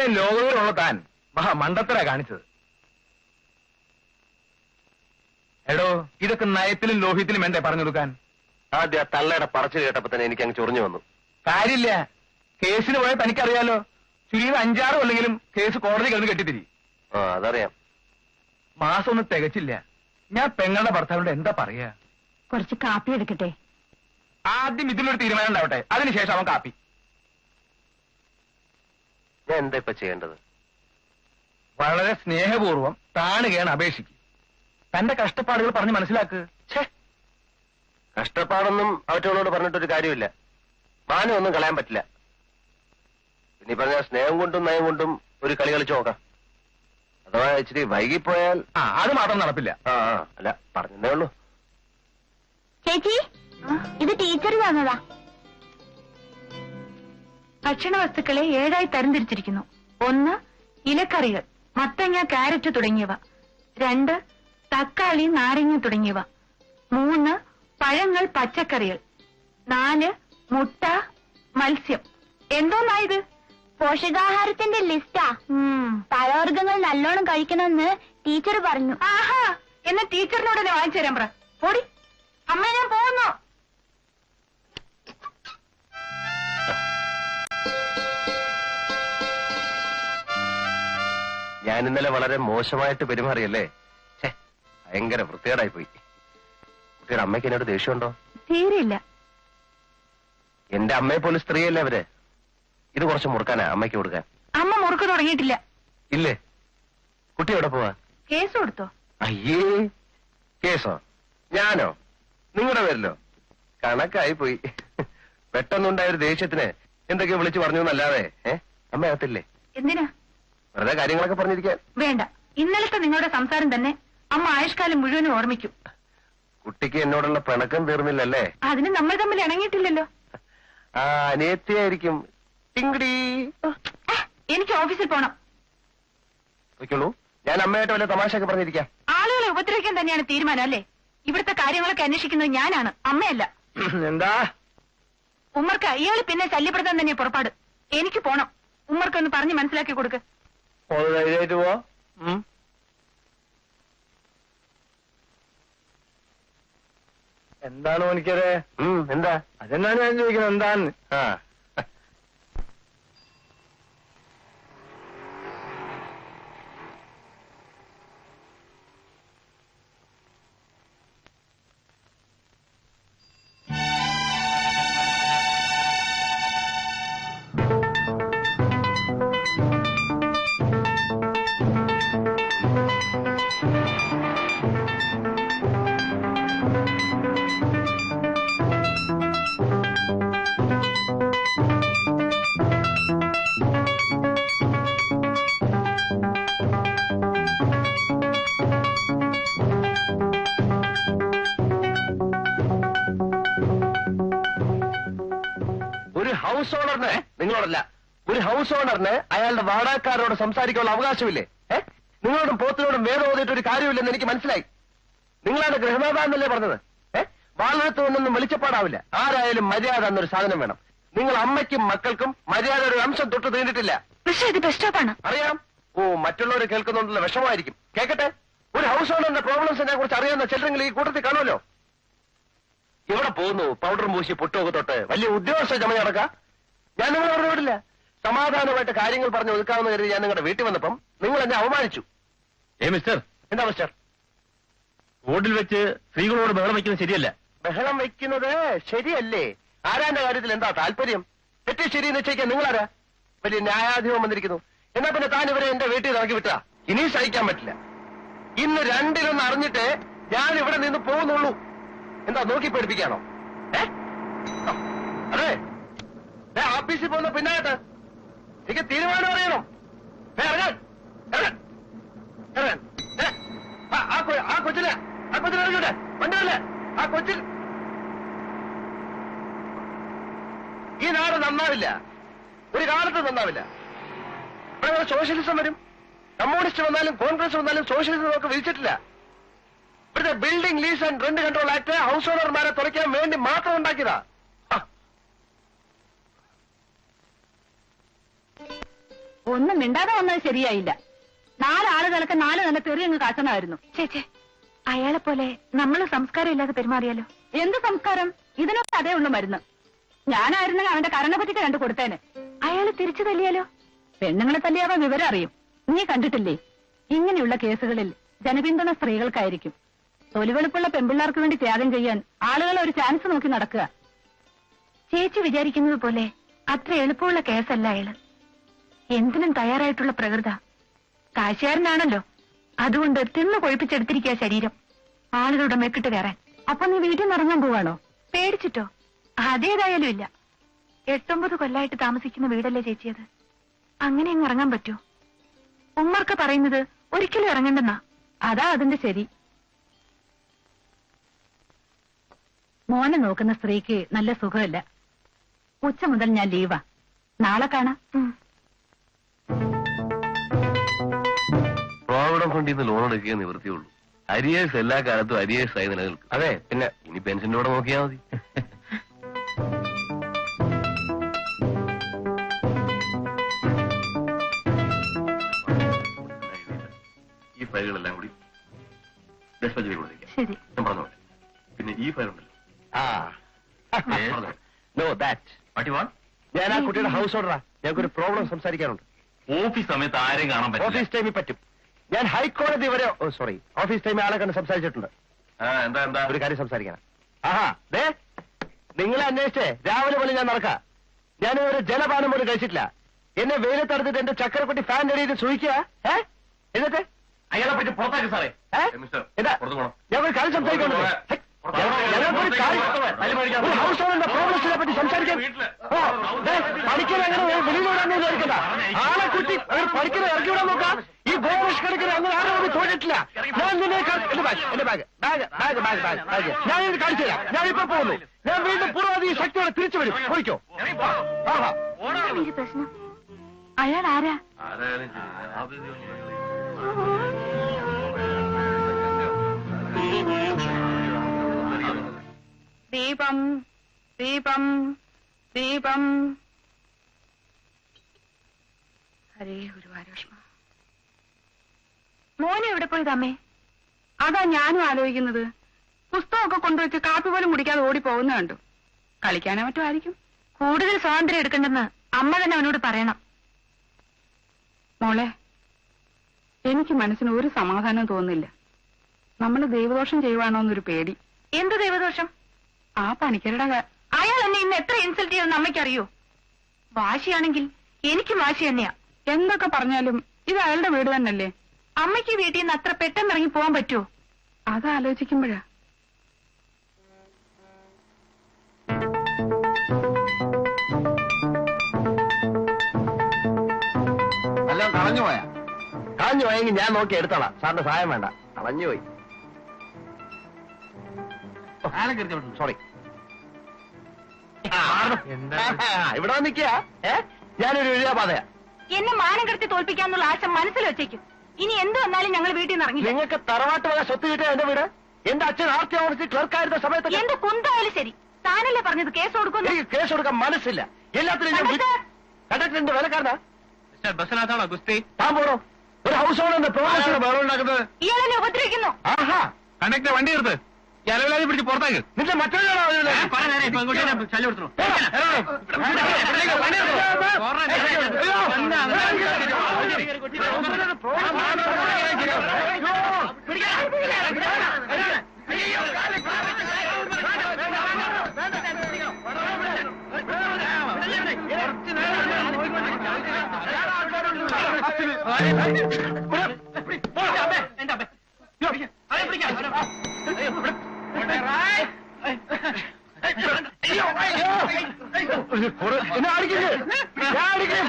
ഇത്രയും ലോകവിവരമുള്ള താൻ മണ്ടത്തരാ കാണിച്ചത്. എടോ, ഇതൊക്കെ നയത്തിലും ലോഹ്യത്തിലും വേണ്ടേ പറഞ്ഞു കൊടുക്കാൻ? ആദ്യം ആ തള്ളയുടെ പറച്ചിൽ കേട്ടപ്പോ തന്നെ എനിക്ക് അങ്ങ് ചൊറിഞ്ഞു വന്നു. കാര്യമില്ല, കേസിന് പോയാൽ തനിക്കറിയാലോ, ചുരുങ്ങിയത് 5-6 കൊല്ലെങ്കിലും കേസ് കോടതി കിടന്ന് കെട്ടിത്തിരി. അതറിയാം. മാസം ഒന്നും തികച്ചില്ല. ഞാൻ പെങ്ങളുടെ ഭർത്താവിനോട് എന്താ പറയാ? കുറച്ച് കാപ്പി എടുക്കട്ടെ. ആദ്യം ഇതിലൊരു തീരുമാനം ഉണ്ടാവട്ടെ, അതിനുശേഷം അവൻ കാപ്പി. ഞാൻ എന്താ ഇപ്പൊ ചെയ്യേണ്ടത്? വളരെ സ്നേഹപൂർവ്വം താണുകയാണ് അപേക്ഷിക്കും. തന്റെ കഷ്ടപ്പാടുകൾ പറഞ്ഞ് മനസ്സിലാക്ക്. കഷ്ടപ്പാടൊന്നും അവറ്റോളോട് പറഞ്ഞിട്ടൊരു കാര്യമില്ല. മാനൊന്നും കളയാൻ പറ്റില്ല. ഇനി പറഞ്ഞ സ്നേഹം കൊണ്ടും നയം കൊണ്ടും ഒരു കളി കളിച്ചു നോക്കാം. അഥവാ ഇച്ചിരി വൈകിപ്പോയാൽ അത് മാത്രം നടപ്പില്ല. അല്ല, പറഞ്ഞതേ ഉള്ളൂ. ചേച്ചി, ഇത് ടീച്ചർ തന്നതാ. ഭക്ഷണ വസ്തുക്കളെ 7ആയി തരംതിരിച്ചിരിക്കുന്നു. 1 ഇലക്കറികൾ, മത്തങ്ങ, കാരറ്റ് തുടങ്ങിയവ. 2 തക്കാളി, നാരങ്ങ തുടങ്ങിയവ. 3 പഴങ്ങൾ, പച്ചക്കറികൾ. 4 മുട്ട, മത്സ്യം. എന്തോന്നായത്? പോഷകാഹാരത്തിന്റെ ലിസ്റ്റാ. പഴവർഗ്ഗങ്ങൾ നല്ലോണം കഴിക്കണമെന്ന് ടീച്ചർ പറഞ്ഞു. ആഹാ, എന്നാ ടീച്ചറിനോട് തന്നെ വാങ്ങിച്ചു തരാൻ പറ. പോടി അമ്മ, ഞാൻ പോകുന്നു. ഞാൻ ഇന്നലെ വളരെ മോശമായിട്ട് പെരുമാറിയല്ലേ? ഭയങ്കര വൃത്തികേടായി പോയി. കുട്ടിയുടെ അമ്മയ്ക്ക് എന്നോട് ദേഷ്യമുണ്ടോ? തീരില്ല. എന്റെ അമ്മയെ പോലെ സ്ത്രീയല്ലേ അവര്. ഇത് കുറച്ച് മുറുക്കാനാ അമ്മയ്ക്ക് കൊടുക്കാൻ. അമ്മ മുറുക്ക് തുടങ്ങിയിട്ടില്ല. ഇല്ലേ? കുട്ടി എവിടെ പോവാ? കേസ് കൊടുത്തോ? അയ്യേ, കേസോ? ഞാനോ? നിങ്ങളുടെ പേരിലോ? കണക്കായി പോയി. പെട്ടെന്നുണ്ടായ ഒരു ദേഷ്യത്തിന് എന്തൊക്കെയോ വിളിച്ചു പറഞ്ഞു എന്നല്ലാതെ. അമ്മ അകത്തില്ലേ? എന്തിനാ? വെറുതെ കാര്യങ്ങളൊക്കെ പറഞ്ഞിരിക്കാൻ. വേണ്ട, ഇന്നലത്തെ നിങ്ങളുടെ സംസാരം തന്നെ അമ്മ ആയുഷ്കാലം മുഴുവനും ഓർമ്മിക്കും. കുട്ടിക്ക് എന്നോടുള്ള പിണക്കം തീർന്നില്ലല്ലേ? അതിന് നമ്മൾ തമ്മിൽ ഇണങ്ങിയിട്ടില്ലല്ലോ. അനിയത്തിയായിരിക്കും. എനിക്ക് ഓഫീസിൽ പോണം. വയ്ക്കുള്ളൂ. ഞാൻ അമ്മയായിട്ട് വല്ല തമാശയൊക്കെ പറഞ്ഞിരിക്കാം. ആളുകളെ ഉപദ്രവിക്കാൻ തന്നെയാണ് തീരുമാനം അല്ലേ? ഇവിടുത്തെ കാര്യങ്ങളൊക്കെ അന്വേഷിക്കുന്നത് ഞാനാണ്, അമ്മയല്ല. എന്താ? ഉമ്മർക്ക് ഇയാള് പിന്നെ ശല്യപ്പെടുത്താൻ തന്നെ പുറപ്പാട്. എനിക്ക് പോണം. ഉമ്മർക്കൊന്ന് പറഞ്ഞ് മനസ്സിലാക്കി കൊടുക്ക്. ധൈര്യമായിട്ട് പോവാ. എന്താണ് എനിക്കത്? എന്താ? അതെന്നാണ് ഞാൻ ചോദിക്കുന്നത്, എന്താന്ന്? ഹൗസ് ഓണറിന്, നിങ്ങളോടല്ല, ഒരു ഹൗസ് ഓണറിന് അയാളുടെ വാടകക്കാരോട് സംസാരിക്കാനുള്ള അവകാശമില്ലേ? നിങ്ങളോടും പോത്തിനോടും വേദം ഓതിയിട്ട് ഒരു കാര്യമില്ലെന്ന് എനിക്ക് മനസ്സിലായി. നിങ്ങളാണ് ഗൃഹനാഥാന്നല്ലേ പറഞ്ഞത്? വാളെടുത്ത് ഒന്നൊന്നും വെളിച്ചപ്പാടാവില്ല. ആരായാലും മര്യാദ എന്നൊരു സാധനം വേണം. നിങ്ങൾ അമ്മയ്ക്കും മക്കൾക്കും മര്യാദയുടെ ഒരു അംശം തൊട്ട് തീണ്ടിട്ടില്ല. അറിയാം. മറ്റുള്ളവർ കേൾക്കുന്നുണ്ടല്ലോ, വിഷമമായിരിക്കും. കേൾക്കട്ടെ. ഒരു ഹൗസ് ഓണറിന്റെ പ്രോബ്ലംസിനെ കുറിച്ച് അറിയാവുന്ന ചിലരെങ്കിലും ഈ കൂട്ടത്തിൽ കാണുമല്ലോ. എവിടെ പോകുന്നു? പൗഡറും പൂശി പൊട്ടുമൊക്കെ തൊട്ട് വലിയ ഉദ്യോഗസ്ഥ ചമഞ്ഞ നടക്കാം. ഞാൻ നിങ്ങളെ പറഞ്ഞു വിടില്ല. സമാധാനമായിട്ട് കാര്യങ്ങൾ പറഞ്ഞ് ഒതുക്കാമെന്ന് കരുതി ഞാൻ നിങ്ങളുടെ വീട്ടിൽ വന്നപ്പം നിങ്ങൾ എന്നെ അവമാനിച്ചു. മിസ്റ്റർ, എന്താ മിസ്റ്റർ? റോഡിൽ വെച്ച് സ്ത്രീകളോട് ബഹളം വയ്ക്കുന്നത് ശരിയല്ല. ബഹളം വയ്ക്കുന്നത് ശരിയല്ലേ? ആരാന്റെ കാര്യത്തിൽ എന്താ താല്പര്യം? തെറ്റി ശരി നിശ്ചയിക്കാൻ നിങ്ങളാരാ? വലിയ ന്യായാധിപം വന്നിരിക്കുന്നു. എന്നാ പിന്നെ താൻ ഇവരെ എന്റെ വീട്ടിൽ ഇറക്കി വിട്ടാ ഇനി സഹിക്കാൻ പറ്റില്ല. ഇന്ന് 2-1 അറിഞ്ഞിട്ട് ഞാൻ ഇവിടെ നിന്ന് പോകുന്നുള്ളൂ. എന്താ നോക്കി പേടിപ്പിക്കാണോ? അതെ, ഓഫീസിൽ പോകുന്ന പിന്നായിട്ട് എനിക്ക് തീരുമാനം അറിയണം. ആ കൊച്ചിനെ അറിഞ്ഞൂടെ? വണ്ടിയല്ലേ ആ കൊച്ചിൽ? ഈ നാട് നന്നാവില്ല, ഒരു കാലത്ത് നന്നാവില്ല. ഇവിടെ സോഷ്യലിസം വരും. കമ്മ്യൂണിസ്റ്റ് വന്നാലും കോൺഗ്രസ് വന്നാലും സോഷ്യലിസം നമുക്ക് വിധിച്ചിട്ടില്ല. ഇവിടുത്തെ building lease and rent control act house ഓണർമാരെ തുറയ്ക്കാൻ വേണ്ടി മാത്രം ഉണ്ടാക്കിയതാ. ഒന്നും മിണ്ടാതെ വന്നത് ശരിയായില്ല. 4 ആളുകൾക്ക് 4 നല്ല തെറിയങ്ങ് കാച്ചണമായിരുന്നു. ചേച്ചേ, അയാളെ പോലെ നമ്മൾ സംസ്കാരം ഇല്ലാതെ പെരുമാറിയാലോ? എന്ത് സംസ്കാരം? ഇതിനൊക്കെ അതേ ഉള്ളു മരുന്ന്. ഞാനായിരുന്നെങ്കിൽ അവന്റെ കരണപറ്റിക്ക് കണ്ടു കൊടുത്തേനെ. അയാള് തിരിച്ചു തല്ലിയാലോ? പെണ്ണുങ്ങളെ തല്ലിയാവ വിവരം അറിയും. നീ കണ്ടിട്ടില്ലേ? ഇങ്ങനെയുള്ള കേസുകളിൽ ജനപിന്തുണ സ്ത്രീകൾക്കായിരിക്കും. തൊലിവെളുപ്പുള്ള പെൺപിള്ളേർക്ക് വേണ്ടി ത്യാഗം ചെയ്യാൻ ആളുകൾ ഒരു ചാൻസ് നോക്കി നടക്കുക. ചേച്ചി വിചാരിക്കുന്നത് പോലെ അത്ര എളുപ്പമുള്ള കേസല്ല അയാള്. എന്തിനും തയ്യാറായിട്ടുള്ള പ്രകൃത. കാശുകാരനാണല്ലോ, അതുകൊണ്ട് തിന്നു കൊഴിപ്പിച്ചെടുത്തിരിക്കുക ശരീരം, ആളുകളുടെ മെക്കിട്ട് കയറാൻ. അപ്പൊ നീ വീട്ടിൽ നിന്ന് ഇറങ്ങാൻ പോവാണോ? പേടിച്ചിട്ടോ? അതേതായാലും ഇല്ല. 8-9 കൊല്ലായിട്ട് താമസിക്കുന്ന വീടല്ലേ ചേച്ചിയത്. അങ്ങനെ അങ്ങ് ഇറങ്ങാൻ പറ്റുമോ? ഉമ്മർക്ക് പറയുന്നത് ഒരിക്കലും ഇറങ്ങണ്ടെന്നാ. അതാ അതിന്റെ ശരി. മോനെ നോക്കുന്ന സ്ത്രീക്ക് നല്ല സുഖമില്ല. ഉച്ച മുതൽ ഞാൻ ലീവാ. നാളെ കാണാം. പ്രോവിഡന്റ് ഫണ്ടിൽ നിന്ന് ലോൺ എടുക്കുക നിവൃത്തിയുള്ളൂ. അരിയേഴ്സ് എല്ലാ കാലത്തും അരിയേഴ്സ് ആയി നിലനിൽക്കും. അതെ, പിന്നെ ഇനി പെൻഷന്റെ കൂടെ നോക്കിയാൽ മതി. ഈ ഫയലുകളെല്ലാം കൂടി ഡെസ്പെച്ചിൽ കൊടുത്തേക്കാം. ശരി. ഞാൻ പറഞ്ഞോട്ടെ. പിന്നെ ഈ ഫയൽ ഉണ്ടല്ലോ. ഞാൻ ആ കുട്ടിയുടെ ഹൗസ് ഓർഡറാ. ഞങ്ങൾക്കൊരു പ്രോബ്ലം സംസാരിക്കാനുണ്ട്. ഓഫീസ് സമയത്ത് ആരെയും കാണാൻ പറ്റില്ല. ഓഫീസ് ടൈമിൽ പറ്റും. ഞാൻ ഹൈക്കോടതി വരെ ഓഫീസ് ടൈമിൽ ആളെ കണ്ട് സംസാരിച്ചിട്ടുണ്ട്. എന്താ ഒരു കാര്യം സംസാരിക്കണം. ദേ നിങ്ങളെ അന്വേഷിച്ചേ രാവിലെ പോലെ ഞാൻ നടക്കാം. ഞാൻ ഒരു ജലപാനം പോലും കഴിച്ചിട്ടില്ല. എന്നെ വെയിലത്തടുത്തിട്ട് എന്റെ ചക്കരക്കുട്ടി ഫാൻ എഴുതി സൂഹിക്കുക. എന്നിട്ട് അയാളെ പറ്റി പുറത്താക്കി സാറേ. എന്താ ഞാൻ ഒരു കാര്യം സംസാരിക്കുന്നുണ്ട്. ഹൗസ് ഓണറിന്റെ പ്രോബ്ലംസിനെ പറ്റി സംസാരിക്കാൻ പഠിക്കാൻ അങ്ങനെ വെളിയിലൂടാന്ന് വിചാരിക്കണ്ട. ആളെ കുട്ടി പഠിക്കുന്ന ഇറക്കി വിടാൻ നോക്കാം. ഈ ഗോവഷ് കണക്കിന് അങ്ങനെ ആരും ഒന്നും തോന്നിട്ടില്ല. ഞാൻ നിന്നെ എന്റെ ബാഗ് ഞാൻ ഇത് കാണിച്ചു തരാം. ഞാൻ ഇപ്പൊ പോകുന്നു. ഞാൻ വീണ്ടും പൂർവ്വധി ശക്തിയോടെ തിരിച്ചു വരും. പോയിക്കോ. പ്രശ്നം അയാൾ ആരാ? ദീപം ദീപം ദീപം. ഹരേ ഗുരുവായൂഷ്മ. മോനെ എവിടെ പോയതമ്മേ? അതാ ഞാനും ആലോചിക്കുന്നത്. പുസ്തകമൊക്കെ കൊണ്ടുവച്ച് കാപ്പി പോലും കുടിക്കാതെ ഓടിപ്പോകുന്ന കണ്ടു. കളിക്കാനോ മറ്റോ ആയിരിക്കും. കൂടുതൽ സ്വാതന്ത്ര്യം എടുക്കണ്ടെന്ന് അമ്മ തന്നെ അവനോട് പറയണം. മോളെ, എനിക്ക് മനസ്സിന് ഒരു സമാധാനം തോന്നുന്നില്ല. നമ്മൾ ദൈവദോഷം ചെയ്യുവാണോന്നൊരു പേടി. എന്ത് ദൈവദോഷം? ആ പണിക്കരുടെ അയാൾ എന്നെ ഇന്ന് എത്ര ഇൻസൾട്ട് ചെയ്തെന്ന് അമ്മയ്ക്കറിയോ? വാശിയാണെങ്കിൽ എനിക്കും വാശി തന്നെയാ. എന്തൊക്കെ പറഞ്ഞാലും ഇത് അയാളുടെ വീട് തന്നെയല്ലേ. അമ്മയ്ക്ക് വീട്ടിൽ നിന്ന് അത്ര പെട്ടെന്ന് ഇറങ്ങി പോകാൻ പറ്റുമോ? അതാലോചിക്കുമ്പോഴാ. അല്ല കളഞ്ഞുപോയാ? കളഞ്ഞു പോയെങ്കിൽ ഞാൻ നോക്കി എടുത്തോളാം. സാറിന്റെ സഹായം വേണ്ട. കളഞ്ഞുപോയി. സോറി. ഇവിടെ നിൽക്കുക. ഞാനൊരു എഴുതാപാതയാ. എന്നെ മാനം കെടുത്തി തോൽപ്പിക്കാന്നുള്ള ആശ മനസ്സിൽ വെച്ചേക്കും. ഇനി എന്ത് വന്നാലും ഞങ്ങൾ വീട്ടിൽ നിന്ന് ഇറങ്ങി. നിങ്ങൾക്ക് തറവാട്ട് വക സ്വത്ത് കിട്ടിയ എന്റെ വീട്. എന്റെ അച്ഛൻ ആർത്തി ഓഫീസിൽ ക്ലർക്കായിരുന്ന സമയത്ത് എന്ത് കുന്തായാലും ശരി. താനല്ലേ പറഞ്ഞത് കേസ് കൊടുക്കുന്നു? എനിക്ക് കേസ് കൊടുക്കാൻ മനസ്സില്ല. എല്ലാത്തിനും കണ്ടക്ടറിന്റെ വിലക്കാരനാ. ബസ്സിനകത്താണോ ഗുസ്തി? താൻ പോണോ? ഒരു ഹൗസ് ഓണറിന്റെ പ്രോഗ്രാം ഉണ്ടാക്കുന്നത് ഇയാളെന്നെ ഉപദ്രവിക്കുന്നു. ആഹാ. കണ്ടക്ടർ വണ്ടി എടുത്ത് ജലവിലാതി പിടിച്ച് പുറത്താക്ക്. നിന്റെ മറ്റൊരു എന്നെ അടിക്കരുത്. ഞാൻ അടിക്കും.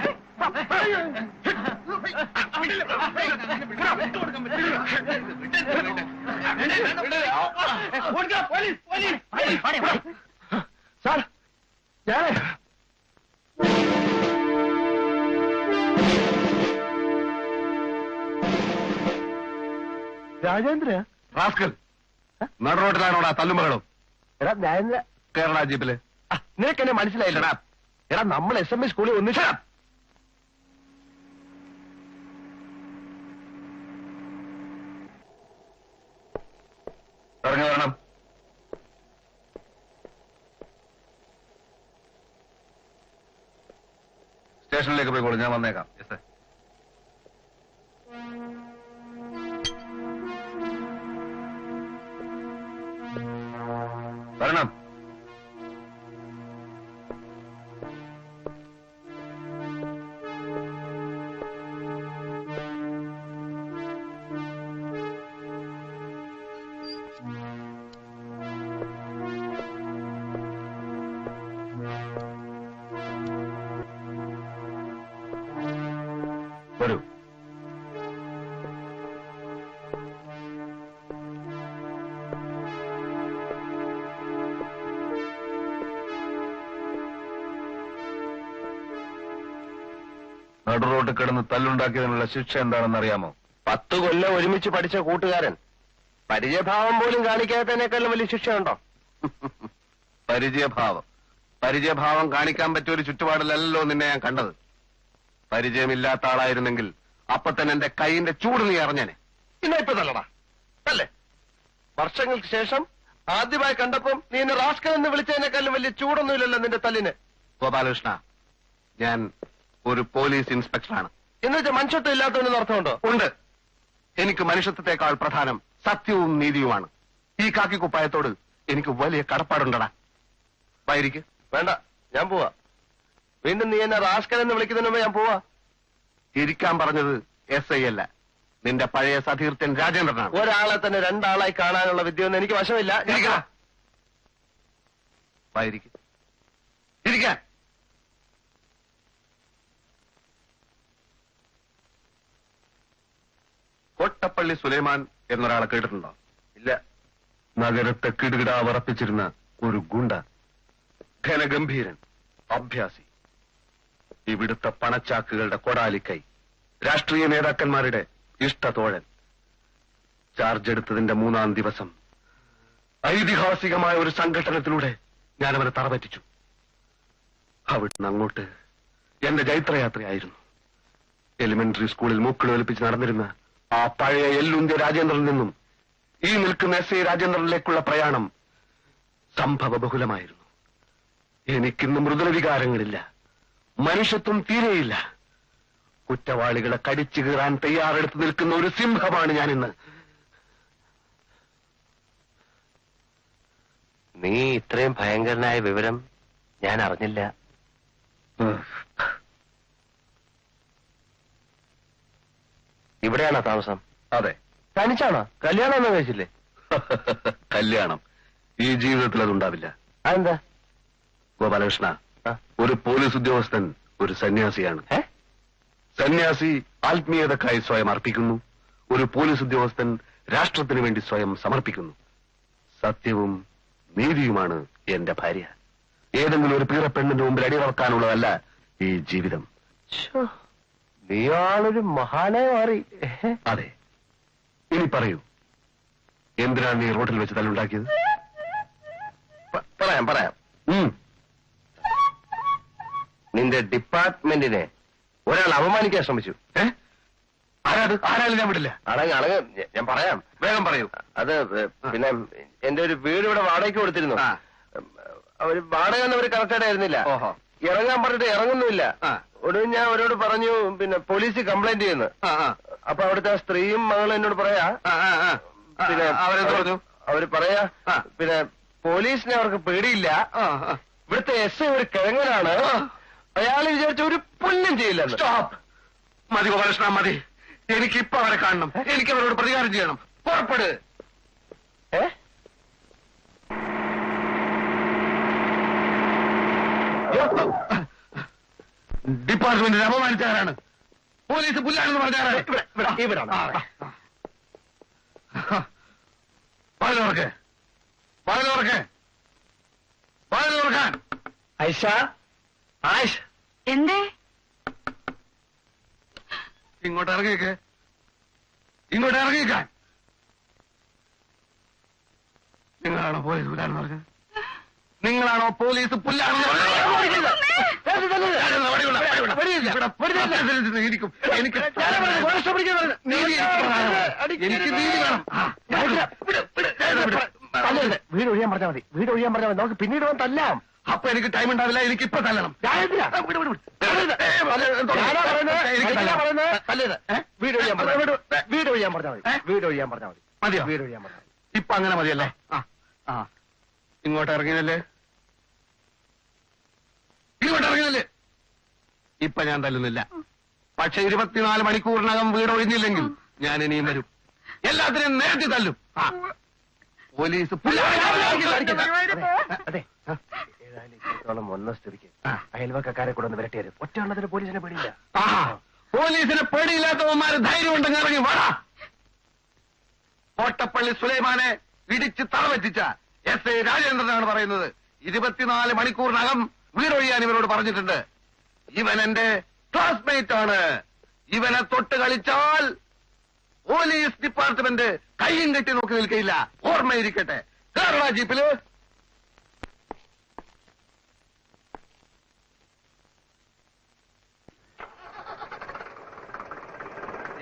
സാർ ഞാൻ രാജേന്ദ്ര റാസ്കൽ നടുറോട്ടിലാണോടാ തല്ലുമകളും? എടാ ഞാൻ കേരള ജീപ്പില്. നിനക്ക് എന്നെ മനസ്സിലായില്ലടാ. എടാ നമ്മൾ SME സ്കൂളിൽ ഒന്നിച്ചാ. ഇറങ്ങി വരണം. സ്റ്റേഷനിലേക്ക് പോയിക്കോളൂ, ഞാൻ വന്നേക്കാം. വരണം. വരൂ. നടുറോട്ട് കിടന്ന് തല്ലുണ്ടാക്കിയതിനുള്ള ശിക്ഷ എന്താണെന്ന് അറിയാമോ? 10 കൊല്ലം ഒരുമിച്ച് പഠിച്ച കൂട്ടുകാരൻ പരിചയഭാവം പോലും കാണിക്കാത്തതിനേക്കാളും വലിയ ശിക്ഷയുണ്ടോ? പരിചയഭാവം കാണിക്കാൻ പറ്റിയ ഒരു ചുറ്റുപാടിലല്ലോ നിന്നെ ഞാൻ കണ്ടത്. പരിചയമില്ലാത്ത ആളായിരുന്നെങ്കിൽ അപ്പൊ തന്നെ എന്റെ കൈയിന്റെ ചൂട് നീ അറിഞ്ഞേനെ. പിന്നെ ഇപ്പൊ തല്ലടാ അല്ലേ? വർഷങ്ങൾക്ക് ശേഷം ആദ്യമായി കണ്ടപ്പം നീ എന്നെ റാസ്കൽ എന്ന് വിളിച്ചതിനേക്കാളും വലിയ ചൂടൊന്നുമില്ലല്ലോ നിന്റെ തല്ലിന്. ഗോപാലകൃഷ്ണ, ഞാൻ ഒരു പോലീസ് ഇൻസ്പെക്ടറാണ്. എന്ന് വെച്ചാൽ മനുഷ്യത്വം ഇല്ലാത്തവനെന്ന് അർത്ഥമുണ്ടോ? ഉണ്ട്. എനിക്ക് മനുഷ്യത്വത്തെക്കാൾ പ്രധാനം സത്യവും നീതിയുമാണ്. ഈ കാക്കിക്കുപ്പായത്തോട് എനിക്ക് വലിയ കടപ്പാടുണ്ടടാ. വൈരിക്ക് വേണ്ട, ഞാൻ പോവാ. വീണ്ടും നീ എന്നെ റാസ്കൽ എന്ന് വിളിക്കുന്നതിന് മുമ്പ് ഞാൻ പോവാ. ഇരിക്കാൻ പറഞ്ഞത് SI അല്ല, നിന്റെ പഴയ സതീർത്ഥൻ രാജേന്ദ്രനാണ്. ഒരാളെ തന്നെ 2 ആളായി കാണാനുള്ള വിദ്യയൊന്നും എനിക്ക് വശമില്ല. വൈരിക്ക് ഇരിക്കാൻ. കോട്ടപ്പള്ളി സുലൈമാൻ എന്നൊരാളെ കേട്ടിട്ടുണ്ടോ? ഇല്ല. നഗരത്തെ കിടുകിടാ വിറപ്പിച്ചിരുന്ന ഒരു ഗുണ്ട, ഘനഗംഭീരൻ, അഭ്യാസി, ഇവിടുത്തെ പണച്ചാക്കുകളുടെ കൊടാലിക്കൈ, രാഷ്ട്രീയ നേതാക്കന്മാരുടെ ഇഷ്ടതോഴൻ. ചാർജ് എടുത്തതിന്റെ 3-ാം ദിവസം ഐതിഹാസികമായ ഒരു സംഘടനത്തിലൂടെ ഞാനവനെ തറപറ്റിച്ചു. അവിടുന്ന് അങ്ങോട്ട് എന്റെ ജൈത്രയാത്രയായിരുന്നു. എലിമെന്ററി സ്കൂളിൽ മൂക്കൾ ഒലിപ്പിച്ച് നടന്നിരുന്ന ആ പഴയ എല്ലുന്ത്യ രാജേന്ദ്രനിൽ നിന്നും ഈ നിൽക്കുന്ന SI രാജേന്ദ്രനിലേക്കുള്ള പ്രയാണം സംഭവബഹുലമായിരുന്നു. എനിക്കിന്ന് മൃദുല വികാരങ്ങളില്ല, മനുഷ്യത്വം തീരെയില്ല. കുറ്റവാളികളെ കടിച്ചു കീറാൻ തയ്യാറെടുത്ത് നിൽക്കുന്ന ഒരു സിംഹമാണ് ഞാനിന്ന്. നീ ഇത്രയും ഭയങ്കരനായ വിവരം ഞാൻ അറിഞ്ഞില്ല. ഇവിടെയാണോ താമസം? അതെ. തനിച്ചാണോ? കല്യാണം ഒന്നും കഴിച്ചില്ലേ? കല്യാണം ഈ ജീവിതത്തിൽ അതുണ്ടാവില്ല. അതെന്താ? ഗോപാലകൃഷ്ണ, ഒരു പോലീസ് ഉദ്യോഗസ്ഥൻ ഒരു സന്യാസിയാണ്. സന്യാസി ആത്മീയതക്കായി സ്വയം അർപ്പിക്കുന്നു. ഒരു പോലീസ് ഉദ്യോഗസ്ഥൻ രാഷ്ട്രത്തിന് വേണ്ടി സ്വയം സമർപ്പിക്കുന്നു. സത്യവും നീതിയുമാണ് എന്റെ ഭാര്യ. ഏതെങ്കിലും ഒരു പീറപ്പെണ്ണിന്റെ മുമ്പിൽ അടിയറക്കാനുള്ളതല്ല ഈ ജീവിതം. നീയാളൊരു മഹാനെ മാറി. അതെ. ഇനി പറയൂ, എന്തിനാണ് നീ റോഡിൽ വെച്ച് തല്ലുണ്ടാക്കിയത്? പറയാം. നിന്റെ ഡിപ്പാർട്ട്മെന്റിനെ ഒരാൾ അപമാനിക്കാൻ ശ്രമിച്ചു. ആരാലും ഞാൻ വിടില്ല. അടങ്ങ് ഞാൻ പറയാം. വേഗം പറയൂ. അത് പിന്നെ എന്റെ ഒരു വീട് ഇവിടെ വാടകയ്ക്ക് കൊടുത്തിരുന്നു. അവര് വാടക എന്നവര് കറക്റ്റായിട്ട് ആയിരുന്നില്ല. ഇറങ്ങാൻ പറഞ്ഞിട്ട് ഇറങ്ങുന്നില്ല. ഒടുവിൽ ഞാൻ അവരോട് പറഞ്ഞു പിന്നെ പോലീസ് കംപ്ലൈന്റ് ചെയ്യുന്നു. അപ്പൊ അവിടുത്തെ സ്ത്രീയും മകളും എന്നോട് പറയാ പിന്നെ അവര് പറയാ പിന്നെ പോലീസിനെ അവർക്ക് പേടിയില്ല, ഇവിടുത്തെ SI ഒരു കിഴങ്ങനാണ്, അയാൾ വിചാരിച്ച ഒരു പുല്ലും ചെയ്യില്ല. സ്റ്റോപ്പ്. മതി ഗോപാലകൃഷ്ണ, മതി. എനിക്കിപ്പോ അവരെ കാണണം. എനിക്ക് അവരോട് പ്രതികാരം ചെയ്യണം. പുറപ്പെട്. ഡിപ്പാർട്ട്മെന്റിനെ അപമാനിച്ചാരാണ്? പോലീസ് പുല്ലാണെന്ന് പറഞ്ഞാരാണ്? ഇവിടാണ്. പറഞ്ഞോർക്കാൻ. ഐഷ, ആയിഷ്, എന്തേ? ഇങ്ങോട്ട് ഇറങ്ങിയേക്കാൻ. നിങ്ങളാണോ പോലീസ് പുല്ലാണെന്ന് പറഞ്ഞത്? നിങ്ങളാണോ പോലീസ് പുല്ലാണെന്ന് പറഞ്ഞത്? എനിക്ക് നീതി വേണം. തല്ലരുത്. വീട് ഒഴിയാൻ പറഞ്ഞാൽ മതി. വീട് ഒഴിയാൻ പറഞ്ഞാൽ മതി. നമുക്ക് പിന്നീട് വന്ന് തല്ലാം. അപ്പൊ എനിക്ക് ടൈം ഉണ്ടാവില്ല. എനിക്ക് ഇപ്പൊ തല്ലണം. വീട് ഒഴിയാൻ പറഞ്ഞാൽ മതി. വീട് ഒഴിയാൻ പറഞ്ഞാൽ മതി. വീട് ഒഴിയാൻ പറഞ്ഞാൽ മതി. മതിയോ? വീട് ഒഴിയാൻ പറഞ്ഞാൽ മതി. ഇപ്പൊ അങ്ങനെ മതിയല്ലേ? ഇങ്ങോട്ട് ഇറങ്ങിയല്ലേ? ഇങ്ങോട്ട് ഇറങ്ങിയല്ലേ? ഇപ്പൊ ഞാൻ തല്ലുന്നില്ല. പക്ഷെ 24 മണിക്കൂറിനകം വീട് ഒഴിഞ്ഞില്ലെങ്കിൽ ഞാൻ ഇനിയും വരും. എല്ലാത്തിനെയും നേരത്തെ തല്ലും. പോലീസ് അതെ. ഏതായാലും ഇത്രത്തോളം വന്ന സ്ഥിതിക്ക് അയൽവക്കക്കാരെ കൂടെ ഒന്ന് വരട്ടിയാലും ഒറ്റയുള്ളതിന് പോലീസിനെ പേടിയില്ല. പോലീസിനെ പേടിയില്ലാത്തവന്മാര് ധൈര്യം ഉണ്ടെങ്കിൽ ഇറങ്ങി വാടാ. കോട്ടപ്പള്ളി സുലൈമാനെ ഇടിച്ച് തറവെറ്റിച്ച എസ് ഐ രാജേന്ദ്രനാണ് പറയുന്നത്. 24 മണിക്കൂറിനകം വീടൊഴിയാൻ ഇവരോട് പറഞ്ഞിട്ടുണ്ട്. ഇവൻ എന്റെ ക്ലാസ്മേറ്റ് ആണ്. ഇവനെ തൊട്ട് കളിച്ചാൽ പോലീസ് ഡിപ്പാർട്ട്മെന്റ് കയ്യും കെട്ടി നോക്കി നിൽക്കയില്ല. ഓർമ്മയിരിക്കട്ടെ. കേരള ജീപ്പില്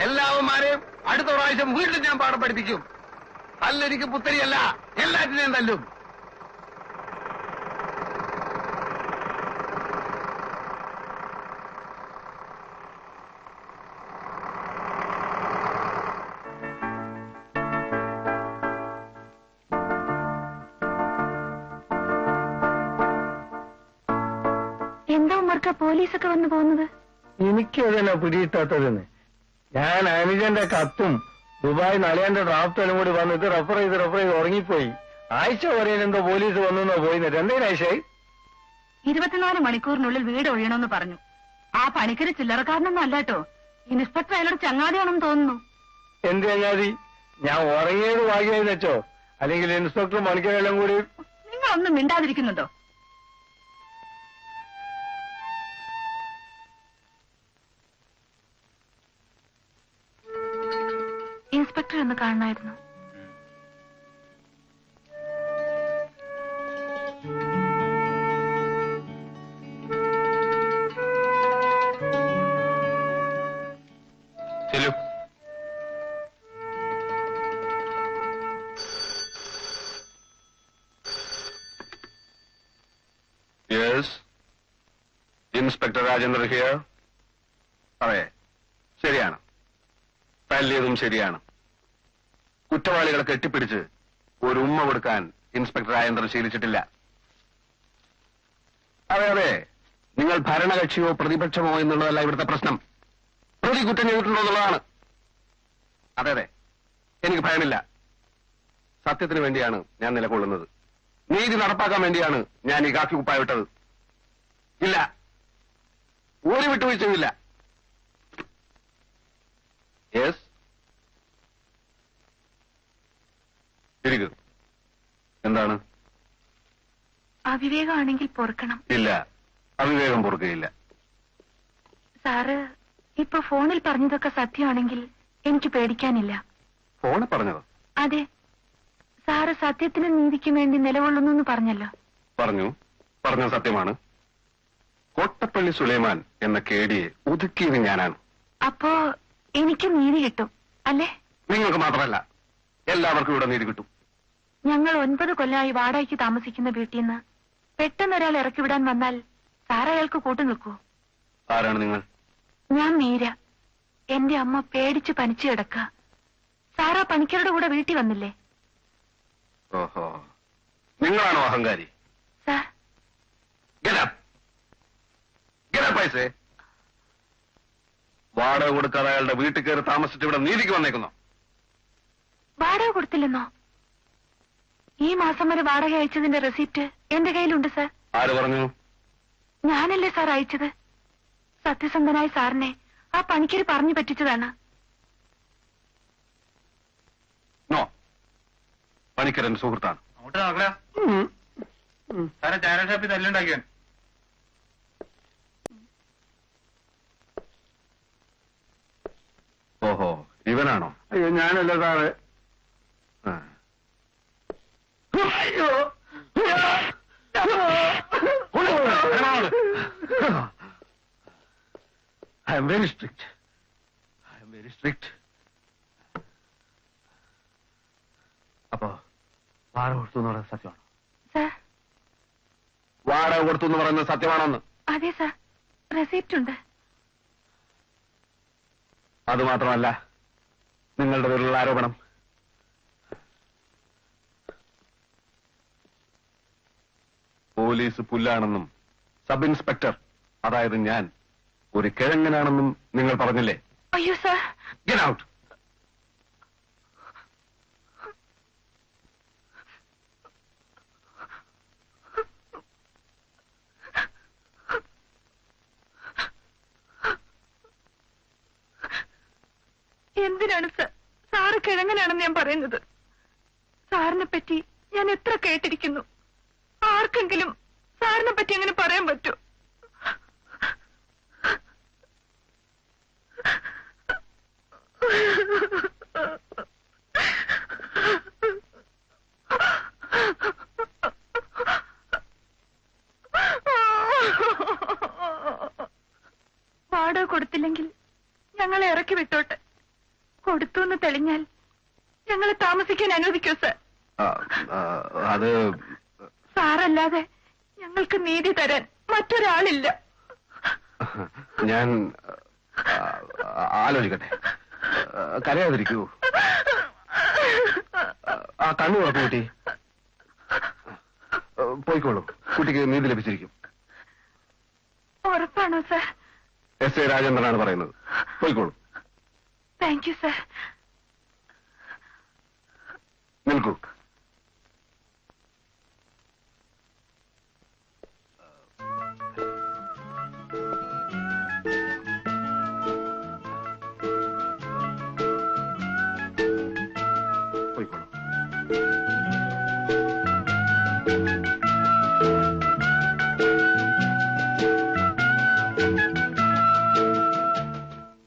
എല്ലാവന്മാരെയും അടുത്ത പ്രാവശ്യം വീണ്ടും ഞാൻ പാഠം പഠിപ്പിക്കും. തല്ലെനിക്ക് പുത്തരിയല്ല, എല്ലാറ്റിനെയും തല്ലും. എന്താ ഉമ്മർക്ക പോലീസൊക്കെ വന്നു പോകുന്നത്? എനിക്കതിനാ പിടിയിട്ടാത്തതെന്ന്. ഞാൻ അനുജന്റെ കത്തും ദുബായ് നളിയന്റെ ഡ്രാഫ്റ്റും കൂടി വന്നിട്ട് റെഫർ ചെയ്ത് ഉറങ്ങിപ്പോയി. ആഴ്ച വരെയും എന്തോ പോലീസ് വന്നു പോയിന്നിട്ട് എന്തെങ്കിലും ആഴ്ചയായി. 24 മണിക്കൂറിനുള്ളിൽ വീട് ഒഴിയണമെന്ന് പറഞ്ഞു. ആ പണിക്കര് ചില്ലറക്കാരനൊന്നും അല്ലാട്ടോ. ഇൻസ്പെക്ടർ അയാളോട് ചങ്ങാതിയാണെന്ന് തോന്നുന്നു. എന്ത് ചങ്ങാതി? ഞാൻ ഉറങ്ങിയത് ഭാഗ്യമായെന്ന് വെച്ചോ? അല്ലെങ്കിൽ ഇൻസ്പെക്ടർ മണിക്കരെല്ലാം കൂടി നിങ്ങളൊന്നും മിണ്ടാതിരിക്കുന്നുണ്ടോ? ഇൻസ്പെക്ടർ എന്ന് കാണണമായിരുന്നു. ചെല്ലു. Yes, inspector Rajendran here. അതെ, ശരിയാണ്. തല്ലിയതും ശരിയാണ്. കുറ്റവാളികളെ കെട്ടിപ്പിടിച്ച് ഒരു ഉമ്മ കൊടുക്കാൻ ഇൻസ്പെക്ടർ രാജേന്ദ്രൻ ശീലിച്ചിട്ടില്ല. അതെ അതെ, നിങ്ങൾ ഭരണകക്ഷിയോ പ്രതിപക്ഷമോ എന്നുള്ളതല്ല ഇവിടുത്തെ പ്രശ്നം. പ്രതി കുറ്റം ചെയ്തിട്ടുണ്ടോ എന്നുള്ളതാണ്. അതെ അതെ, എനിക്ക് ഭയമില്ല. സത്യത്തിന് വേണ്ടിയാണ് ഞാൻ നിലകൊള്ളുന്നത്. നീതി നടപ്പാക്കാൻ വേണ്ടിയാണ് ഞാൻ ഈ കാക്കി കുപ്പായ വിട്ടത്. ഇല്ല, ഒരു വിട്ടുവീഴ്ചയുമില്ല. യെസ്, ഇരിക്കൂ. എന്താണ്? അവിവേകമാണെങ്കിൽ പൊറുക്കണം. ഇല്ല, അവിവേകം പൊറുക്കുകയില്ല. സാറ് ഇപ്പൊ ഫോണിൽ പറഞ്ഞതൊക്കെ സത്യമാണെങ്കിൽ എനിക്ക് പേടിക്കാനില്ല. ഫോണിൽ പറഞ്ഞതോ? അതെ, സാറ് സത്യത്തിനും നീതിക്കും വേണ്ടി നിലകൊള്ളുന്നു എന്ന് പറഞ്ഞല്ലോ. പറഞ്ഞ സത്യമാണ്. കോട്ടപ്പള്ളി സുലൈമാൻ എന്ന കേടിയെ ഒതുക്കിയത് ഞാനാണ്. അപ്പോ എനിക്ക് നീതി കിട്ടും അല്ലേ? നിങ്ങൾക്ക് മാത്രമല്ല, എല്ലാവർക്കും ഇവിടെ നീതി കിട്ടും. ഞങ്ങൾ 9 കൊല്ലമായി വാടകയ്ക്ക് താമസിക്കുന്ന വീട്ടിൽ നിന്ന് പെട്ടെന്ന് ഒരാൾ ഇറക്കി വിടാൻ വന്നാൽ സാർ അയാൾക്ക് കൂട്ടു നിൽക്കൂ? ആരാണ് നിങ്ങൾ? ഞാൻ മീര. എന്റെ അമ്മ പേടിച്ച് പനിച്ചു കിടക്ക. സാറാ പണിക്കരുടെ കൂടെ വീട്ടിൽ വന്നില്ലേ? ഓഹോ, നിങ്ങളാണോ അഹങ്കാരി? സാർ പൈസേ വാടക കൊടുക്കാതെ അയാളുടെ വീട്ടിൽ കയറി താമസിച്ചിട്ട് ഇവിടെ നീതിക്ക് വന്നേക്കുന്നോ? വാടക കൊടുത്തില്ലെന്നോ? ഈ മാസം വരെ വാടക അയച്ചതിന്റെ റെസിപ്റ്റ് എന്റെ കയ്യിലുണ്ട് സാർ. ആര് പറഞ്ഞു? ഞാനല്ലേ സാർ അയച്ചത്. സത്യസന്ധനായ സാറിനെ ആ പണിക്കര് പറഞ്ഞു പറ്റിച്ചതാണ്. നോ, പണിക്കരൻ സുഹൃത്താണ്. ചായ ഷാപ്പിൽ തല്ലുണ്ടാക്കിയാൻ. ഓഹോ, ഇവനാണോ? അയ്യോ, ഞാനല്ല സാറ്. അയ്യോ, ഐ എം വെരി സ്ട്രിക്റ്റ്. അപ്പോ വാടക കൊടുത്തു എന്ന് പറയുന്നത് സത്യമാണോ? സാർ വാടക കൊടുത്തു എന്ന് പറയുന്നത് സത്യമാണോന്ന്? അതെ സാർ, റെസിപ്റ്റ് ഉണ്ട്. അത് മാത്രമല്ല, നിങ്ങളുടെ പേരിലുള്ള ആരോപണം പോലീസ് പുല്ലാണെന്നും സബ് ഇൻസ്പെക്ടർ, അതായത് ഞാൻ, ഒരു കിഴങ്ങനാണെന്നും നിങ്ങൾ പറഞ്ഞില്ലേ? അയ്യോ സാർ. Get out. എന്തിനാണ് സാർ സാറ് കിഴങ്ങനാണെന്ന് ഞാൻ പറയുന്നത്? സാറിനെ പറ്റി ഞാൻ എത്ര കേട്ടിരിക്കുന്നു. ആർക്കെങ്കിലും സാറിനെ പറ്റി അങ്ങനെ പറയാൻ പറ്റൂ? വാടക കൊടുത്തില്ലെങ്കിൽ ഞങ്ങളെ ഇറക്കി വിട്ടോട്ടെ. കൊടുത്തു എന്ന് തെളിഞ്ഞാൽ ഞങ്ങളെ താമസിക്കാൻ അനുവദിക്കൂ സാർ. അത് സാറല്ലാതെ ഞങ്ങൾക്ക് നീതി തരാൻ മറ്റൊരാളില്ല. ഞാൻ ആലോചിക്കട്ടെ. കരയാതിരിക്കൂ. ആ കണ്ണു തുറക്കു കുട്ടി. പോയിക്കോളൂ, കുട്ടിക്ക് നീതി ലഭിച്ചിരിക്കും. ഉറപ്പാണോ സാർ? എസ് എ രാജേന്ദ്രനാണ് പറയുന്നത്. പോയിക്കോളൂ. Thank you sir. നിൽക്കൂ. പോയിക്കോളൂ.